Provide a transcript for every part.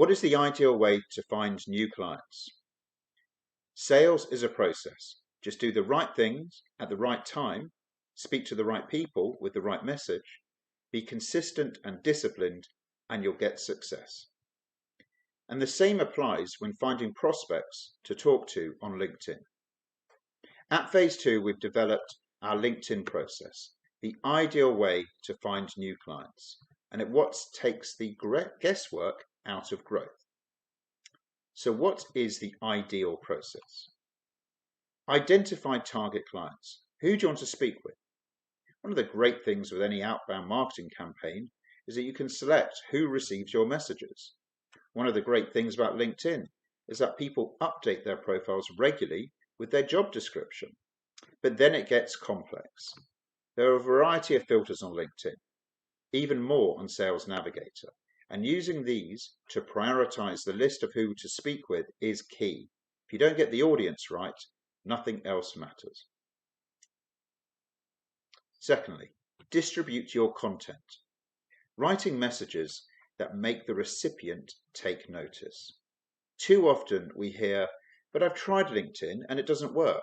What is the ideal way to find new clients? Sales is a process. Just do the right things at the right time, speak to the right people with the right message, be consistent and disciplined, and you'll get success. And the same applies when finding prospects to talk to on LinkedIn. At Phase 2, we've developed our LinkedIn process, the ideal way to find new clients, and it what takes the guesswork out of growth. So what is the ideal process? Identify target clients. Who do you want to speak with? One of the great things with any outbound marketing campaign is that you can select who receives your messages. One of the great things about LinkedIn is that people update their profiles regularly with their job description. But then it gets complex. There are a variety of filters on LinkedIn, even more on Sales Navigator, and using these to prioritize the list of who to speak with is key. If you don't get the audience right, nothing else matters. Secondly, distribute your content. Writing messages that make the recipient take notice. Too often we hear, but I've tried LinkedIn and it doesn't work.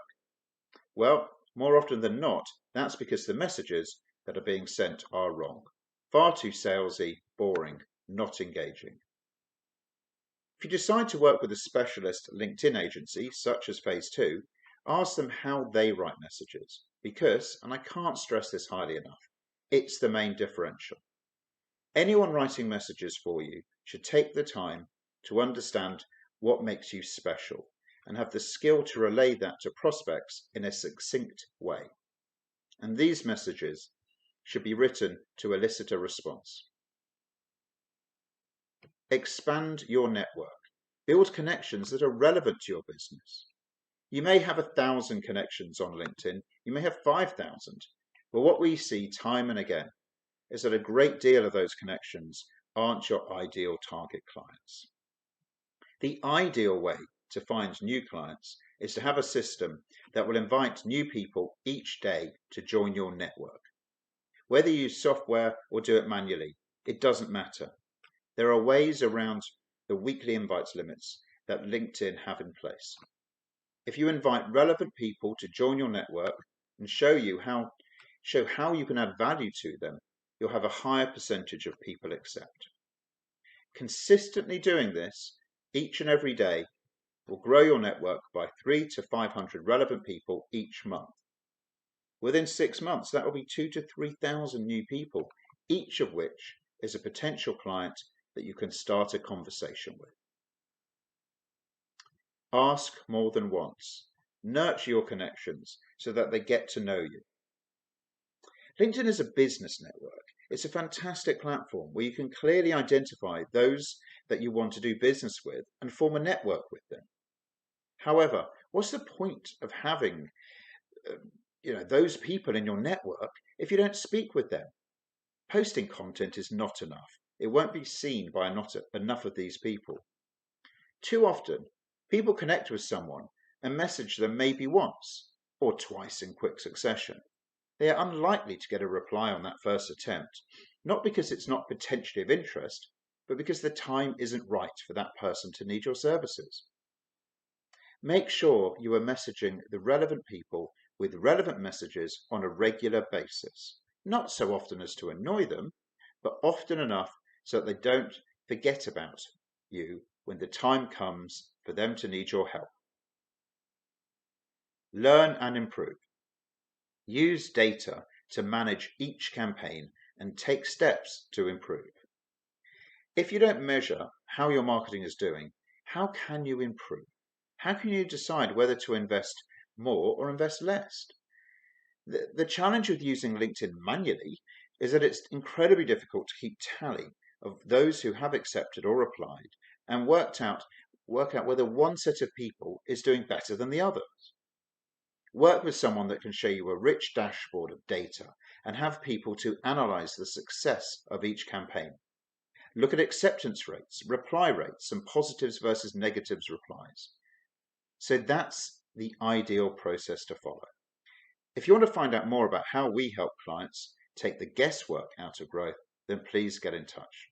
Well, more often than not, that's because the messages that are being sent are wrong. Far too salesy, boring, not engaging. If you decide to work with a specialist LinkedIn agency, such as Phase 2, ask them how they write messages, because, and I can't stress this highly enough, it's the main differential. Anyone writing messages for you should take the time to understand what makes you special and have the skill to relay that to prospects in a succinct way. And these messages should be written to elicit a response. Expand your network. Build connections that are relevant to your business. You may have 1,000 connections on LinkedIn, you may have 5,000, but what we see time and again is that a great deal of those connections aren't your ideal target clients. The ideal way to find new clients is to have a system that will invite new people each day to join your network. Whether you use software or do it manually, it doesn't matter. There are ways around the weekly invites limits that LinkedIn have in place. If you invite relevant people to join your network and show how you can add value to them, you'll have a higher percentage of people accept. Consistently doing this each and every day will grow your network by 300 to 500 relevant people each month. Within 6 months, that will be 2,000 to 3,000 new people, each of which is a potential client that you can start a conversation with. Ask more than once. Nurture your connections so that they get to know you. LinkedIn is a business network. It's a fantastic platform where you can clearly identify those that you want to do business with and form a network with them. However, what's the point of having those people in your network if you don't speak with them? Posting content is not enough. It won't be seen by not enough of these people. Too often, people connect with someone and message them maybe once or twice in quick succession. They are unlikely to get a reply on that first attempt, not because it's not potentially of interest, but because the time isn't right for that person to need your services. Make sure you are messaging the relevant people with relevant messages on a regular basis, not so often as to annoy them, but often enough so that they don't forget about you when the time comes for them to need your help. Learn and improve. Use data to manage each campaign and take steps to improve. If you don't measure how your marketing is doing, how can you improve? How can you decide whether to invest more or invest less? The challenge with using LinkedIn manually is that it's incredibly difficult to keep tally of those who have accepted or applied and work out whether one set of people is doing better than the others. Work with someone that can show you a rich dashboard of data and have people to analyze the success of each campaign. Look at acceptance rates, reply rates, and positives versus negatives replies. So that's the ideal process to follow. If you want to find out more about how we help clients take the guesswork out of growth, then please get in touch.